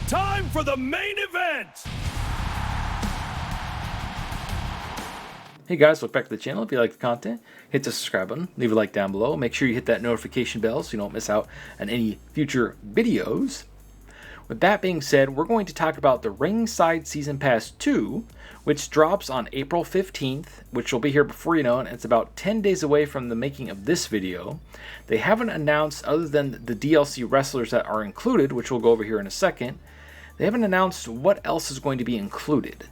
Time for the main event! Hey guys, welcome back to the channel. If you like the content, hit the subscribe button, leave a like down below. Make sure you hit that notification bell so you don't miss out on any future videos. With that being said, we're going to talk about the Ringside Season Pass 2, which drops on April 15th, which will be here before you know it. It's about 10 days away from the making of this video. They haven't announced, other than the DLC wrestlers that are included, which we'll go over here in a second, they haven't announced what else is going to be included.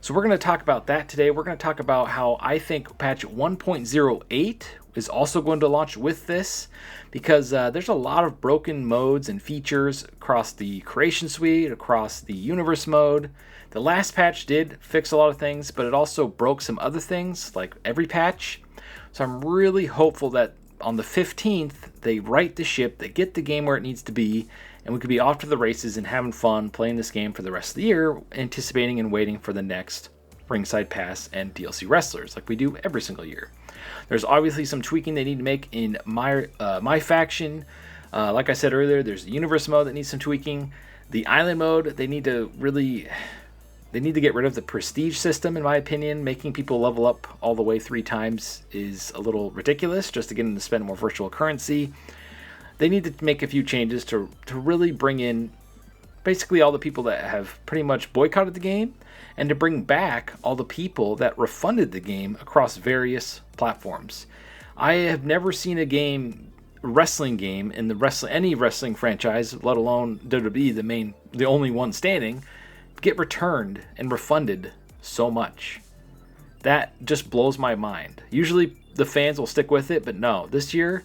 So we're going to talk about that today. We're going to talk about how I think patch 1.08 is also going to launch with this, because there's a lot of broken modes and features across the creation suite, across the universe mode. The last patch did fix a lot of things, but it also broke some other things, like every patch. So I'm really hopeful that on the 15th, they right the ship, they get the game where it needs to be, and we could be off to the races and having fun playing this game for the rest of the year, anticipating and waiting for the next Ringside Pass and DLC wrestlers, like we do every single year. There's obviously some tweaking they need to make in my faction. Like I said earlier, there's the universe mode that needs some tweaking. The island mode, they need to get rid of the prestige system, in my opinion. Making people level up all the way 3 times is a little ridiculous just to get them to spend more virtual currency. They need to make a few changes to really bring in basically all the people that have pretty much boycotted the game, and to bring back all the people that refunded the game across various platforms. I have never seen a wrestling game in any wrestling franchise, let alone WWE, the only one standing, get returned and refunded so much. That just blows my mind. Usually the fans will stick with it, but no, this year,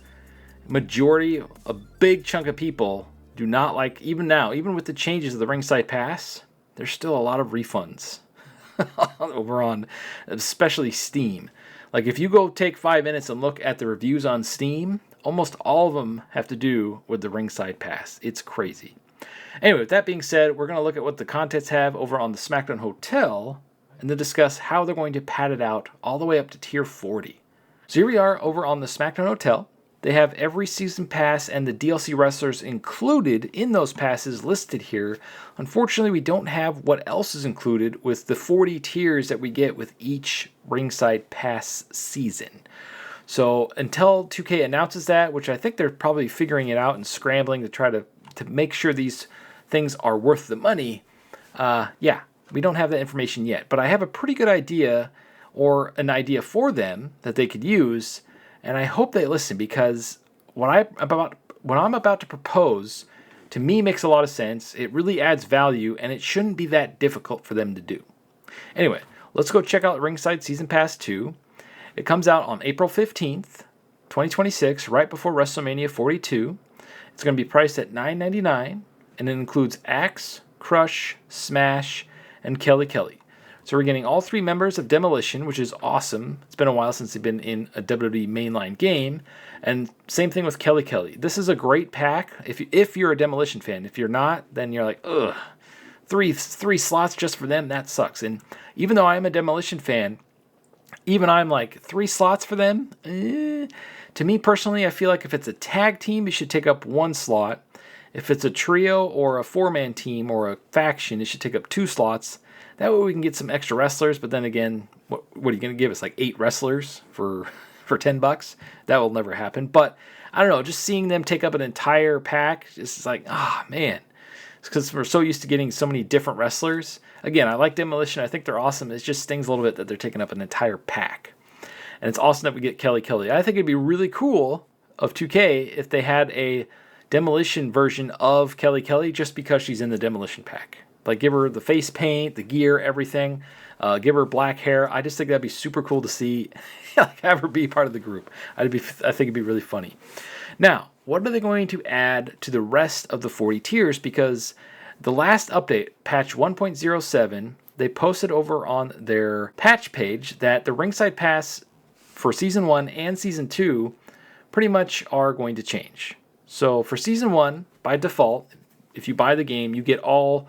a big chunk of people do not like, even now, even with the changes of the Ringside Pass, there's still a lot of refunds over on especially Steam. Like if you go take 5 minutes and look at the reviews on Steam, almost all of them have to do with the Ringside Pass. It's crazy. Anyway, with that being said, we're going to look at what the contents have over on the SmackDown Hotel and then discuss how they're going to pad it out all the way up to tier 40. So here we are over on the SmackDown Hotel. They have every season pass and the DLC wrestlers included in those passes listed here. Unfortunately, we don't have what else is included with the 40 tiers that we get with each Ringside Pass season. So until 2K announces that, which I think they're probably figuring it out and scrambling to try to make sure these things are worth the money, we don't have that information yet. But I have a pretty good idea, or an idea for them that they could use. And I hope they listen, because what I'm about to propose, to me, makes a lot of sense. It really adds value, and it shouldn't be that difficult for them to do. Anyway, let's go check out Ringside Season Pass 2. It comes out on April 15th, 2026, right before WrestleMania 42. It's going to be priced at $9.99, and it includes Axe, Crush, Smash, and Kelly Kelly. So we're getting all 3 members of Demolition, which is awesome. It's been a while since they've been in a WWE mainline game. And same thing with Kelly Kelly. This is a great pack if you're a Demolition fan. If you're not, then you're like, ugh, three slots just for them? That sucks. And even though I'm a Demolition fan, even I'm like, 3 slots for them? To me personally, I feel like if it's a tag team, you should take up 1 slot. If it's a trio or a 4-man team or a faction, it should take up 2 slots. That way we can get some extra wrestlers, but then again, what are you going to give us, like 8 wrestlers for $10? That will never happen. But I don't know, just seeing them take up an entire pack, it's like, man. It's because we're so used to getting so many different wrestlers. Again, I like Demolition. I think they're awesome. It just stings a little bit that they're taking up an entire pack. And it's awesome that we get Kelly Kelly. I think it'd be really cool of 2K if they had a Demolition version of Kelly Kelly just because she's in the Demolition pack. Like, give her the face paint, the gear, everything. Give her black hair. I just think that'd be super cool to see. Like, have her be part of the group. I think it'd be really funny. Now, what are they going to add to the rest of the 40 tiers? Because the last update, patch 1.07, they posted over on their patch page that the Ringside Pass for Season 1 and Season 2 pretty much are going to change. So for Season 1, by default, if you buy the game, you get enough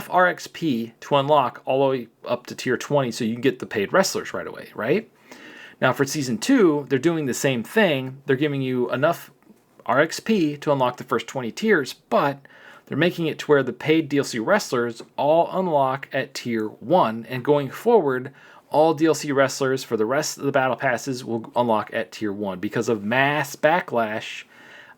RXP to unlock all the way up to tier 20, so you can get the paid wrestlers right away, right? Now for Season 2, they're doing the same thing. They're giving you enough RXP to unlock the first 20 tiers, but they're making it to where the paid DLC wrestlers all unlock at tier 1, and going forward, all DLC wrestlers for the rest of the battle passes will unlock at tier 1 because of mass backlash.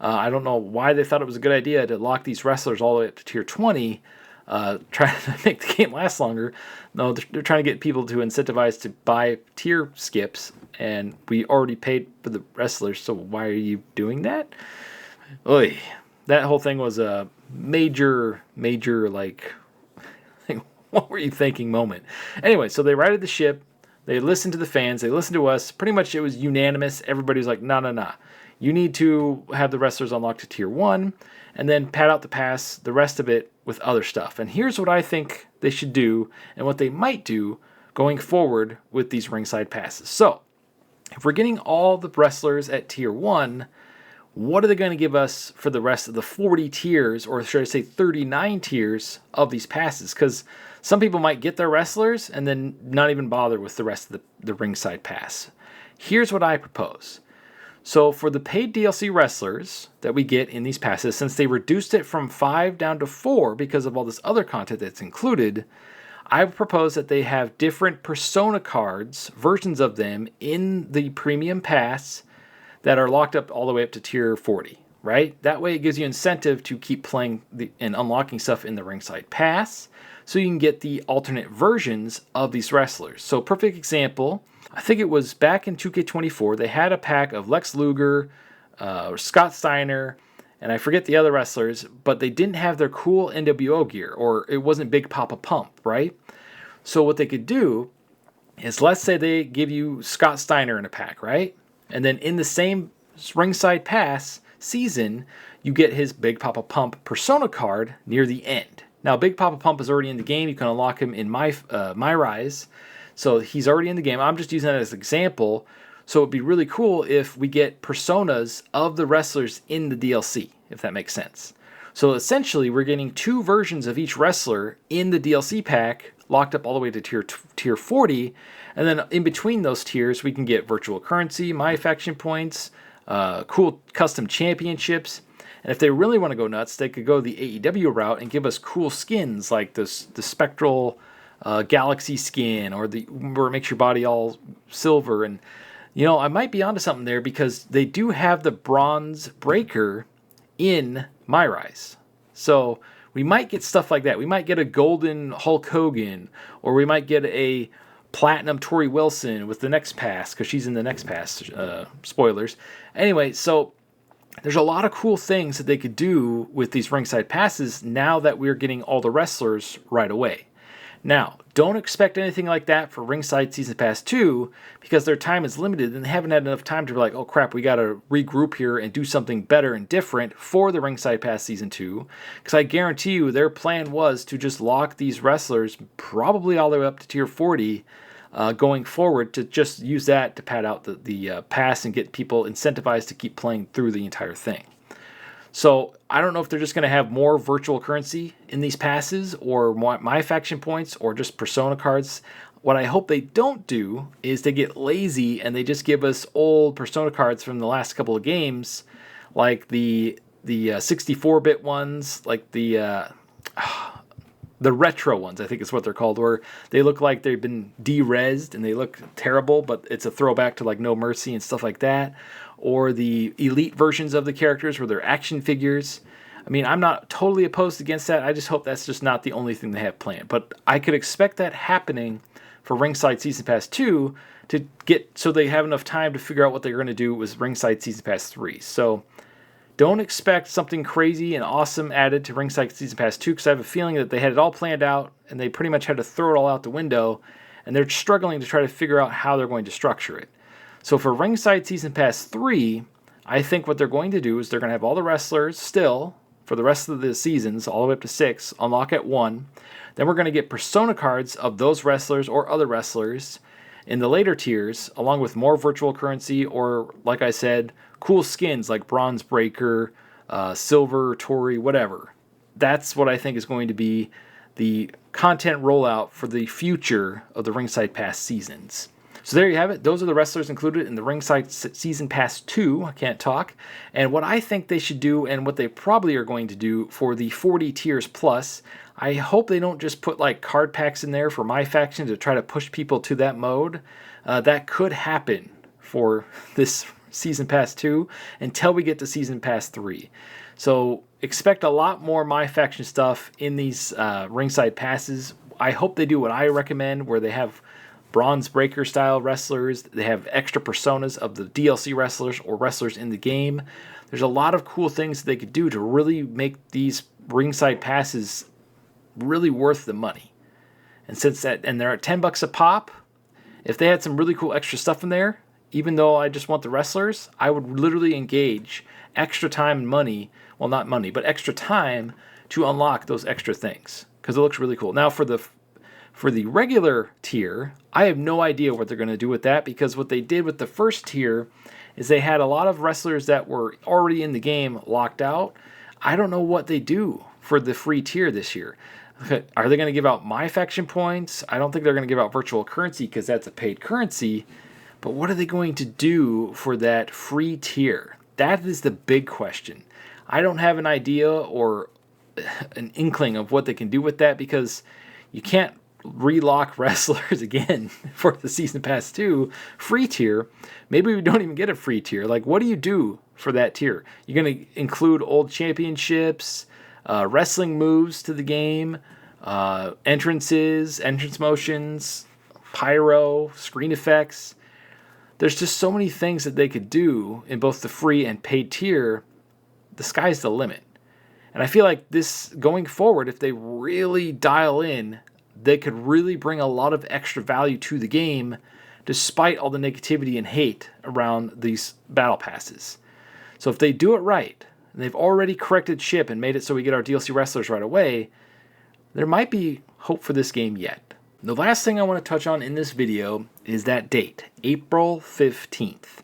I don't know why they thought it was a good idea to lock these wrestlers all the way up to tier 20, trying to make the game last longer. No, they're trying to get people to incentivize to buy tier skips, and we already paid for the wrestlers, so why are you doing that? Oy. That whole thing was a major, like, what were you thinking moment. Anyway, so they righted the ship. They listened to the fans. They listened to us. Pretty much it was unanimous. Everybody was like, nah. You need to have the wrestlers unlocked to tier 1 and then pad out the pass, the rest of it with other stuff. And here's what I think they should do and what they might do going forward with these ringside passes. So, if we're getting all the wrestlers at tier 1, what are they going to give us for the rest of the 40 tiers, or should I say 39 tiers of these passes? Because some people might get their wrestlers and then not even bother with the rest of the ringside pass. Here's what I propose. So for the paid DLC wrestlers that we get in these passes, since they reduced it from 5 down to 4 because of all this other content that's included, I propose that they have different persona cards, versions of them, in the premium pass that are locked up all the way up to tier 40, right? That way it gives you incentive to keep playing and unlocking stuff in the ringside pass, so you can get the alternate versions of these wrestlers. So perfect example, I think it was back in 2K24, they had a pack of Lex Luger, Scott Steiner, and I forget the other wrestlers, but they didn't have their cool NWO gear, or it wasn't Big Papa Pump, right? So what they could do is, let's say they give you Scott Steiner in a pack, right? And then in the same ringside pass season, you get his Big Papa Pump persona card near the end. Now, Big Papa Pump is already in the game. You can unlock him in My Rise. So he's already in the game. I'm just using that as an example. So it'd be really cool if we get personas of the wrestlers in the DLC, if that makes sense. So essentially, we're getting 2 versions of each wrestler in the DLC pack, locked up all the way to tier 40. And then in between those tiers, we can get virtual currency, my faction points, cool custom championships. And if they really want to go nuts, they could go the AEW route and give us cool skins like the Spectral Galaxy skin, or where it makes your body all silver. And, you know, I might be onto something there, because they do have the Bronze Breaker in My Rise. So we might get stuff like that. We might get a golden Hulk Hogan, or we might get a platinum Tori Wilson with the next pass, because she's in the next pass. Spoilers. Anyway, so there's a lot of cool things that they could do with these ringside passes now that we're getting all the wrestlers right away. Now, don't expect anything like that for Ringside Season Pass 2, because their time is limited and they haven't had enough time to be like, oh crap, we got to regroup here and do something better and different for the Ringside Pass Season 2. Because I guarantee you their plan was to just lock these wrestlers probably all the way up to tier 40 going forward, to just use that to pad out the pass and get people incentivized to keep playing through the entire thing. So I don't know if they're just going to have more virtual currency in these passes, or more my faction points, or just persona cards. What I hope they don't do is they get lazy and they just give us old persona cards from the last couple of games, like the 64-bit ones, like the retro ones, I think is what they're called, where they look like they've been de-resed and they look terrible, but it's a throwback to like No Mercy and stuff like that. Or the elite versions of the characters where they're action figures. I mean, I'm not totally opposed against that. I just hope that's just not the only thing they have planned. But I could expect that happening for Ringside Season Pass 2 to get, so they have enough time to figure out what they're going to do with Ringside Season Pass 3. So don't expect something crazy and awesome added to Ringside Season Pass 2, because I have a feeling that they had it all planned out and they pretty much had to throw it all out the window, and they're struggling to try to figure out how they're going to structure it. So for Ringside Season Pass 3, I think what they're going to do is they're going to have all the wrestlers still for the rest of the seasons, all the way up to 6, unlock at 1. Then we're going to get persona cards of those wrestlers or other wrestlers in the later tiers, along with more virtual currency, or, like I said, cool skins like Bronze Breaker, Silver, Tori, whatever. That's what I think is going to be the content rollout for the future of the Ringside Pass seasons. So there you have it. Those are the wrestlers included in the Ringside Season Pass 2. I can't talk. And what I think they should do, and what they probably are going to do for the 40 tiers plus, I hope they don't just put like card packs in there for my faction to try to push people to that mode. That could happen for this Season Pass 2 until we get to Season Pass 3. So expect a lot more My Faction stuff in these Ringside Passes. I hope they do what I recommend, where they have Bronze Breaker style wrestlers. They have extra personas of the DLC wrestlers or wrestlers in the game. There's a lot of cool things they could do to really make these Ringside Passes really worth the money. And since that, and they're at $10 a pop, if they had some really cool extra stuff in there, even though I just want the wrestlers, I would literally engage extra time and money, well, not money, but extra time to unlock those extra things, because it looks really cool. Now for the regular tier, I have no idea what they're going to do with that, because what they did with the first tier is they had a lot of wrestlers that were already in the game locked out. I don't know what they do for the free tier this year. Are they going to give out My Faction points? I don't think they're going to give out virtual currency, because that's a paid currency. But what are they going to do for that free tier? That is the big question. I don't have an idea or an inkling of what they can do with that, because you can't relock wrestlers again for the Season Pass 2 free tier. Maybe we don't even get a free tier. Like, what do you do for that tier? You're going to include old championships, wrestling moves to the game, entrances, entrance motions, pyro, screen effects. There's just so many things that they could do in both the free and paid tier. The sky's the limit. And I feel like this, going forward, if they really dial in, they could really bring a lot of extra value to the game, despite all the negativity and hate around these battle passes. So if they do it right, and they've already corrected ship and made it so we get our DLC wrestlers right away, there might be hope for this game yet. The last thing I want to touch on in this video is that date, April 15th.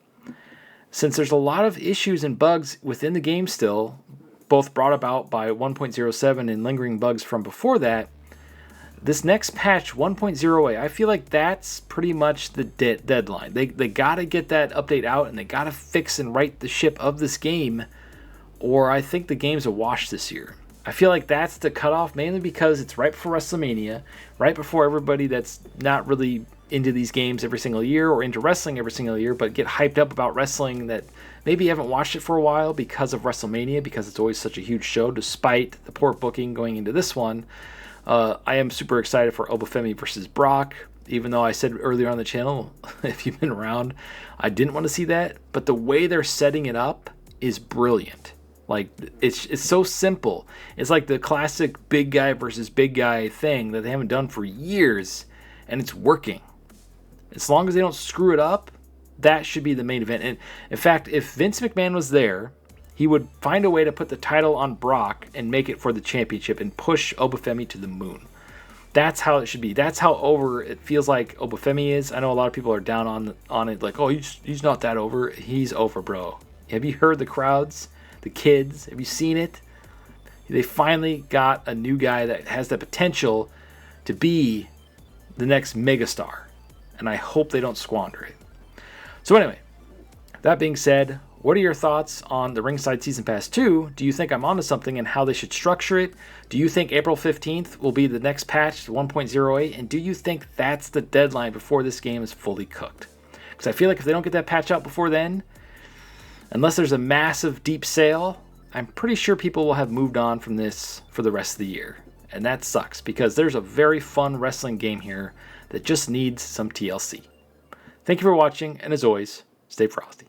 Since there's a lot of issues and bugs within the game still, both brought about by 1.07 and lingering bugs from before that, this next patch, 1.08, I feel like that's pretty much the deadline. They got to get that update out, and they got to fix and right the ship of this game, or I think the game's a wash this year. I feel like that's the cutoff, mainly because it's right before WrestleMania, right before everybody that's not really into these games every single year or into wrestling every single year, but get hyped up about wrestling that maybe haven't watched it for a while because of WrestleMania, because it's always such a huge show, despite the poor booking going into this one. I am super excited for Obafemi versus Brock, even though I said earlier on the channel, if you've been around, I didn't want to see that, but the way they're setting it up is brilliant. Like, it's so simple. It's like the classic big guy versus big guy thing that they haven't done for years, and it's working. As long as they don't screw it up, that should be the main event. And in fact, if Vince McMahon was there, he would find a way to put the title on Brock and make it for the championship and push Obafemi to the moon. That's how it should be. That's how over it feels like Obafemi is. I know a lot of people are down on it, like, oh, he's not that over. He's over, bro. Have you heard the crowds? The kids, have you seen it? They finally got a new guy that has the potential to be the next megastar, and I hope they don't squander it. So anyway, that being said, what are your thoughts on the Ringside Season Pass 2? Do you think I'm onto something and how they should structure it? Do you think April 15th will be the next patch to 1.08? And do you think that's the deadline before this game is fully cooked? Because I feel like if they don't get that patch out before then, unless there's a massive deep sale, I'm pretty sure people will have moved on from this for the rest of the year. And that sucks, because there's a very fun wrestling game here that just needs some TLC. Thank you for watching, and as always, stay frosty.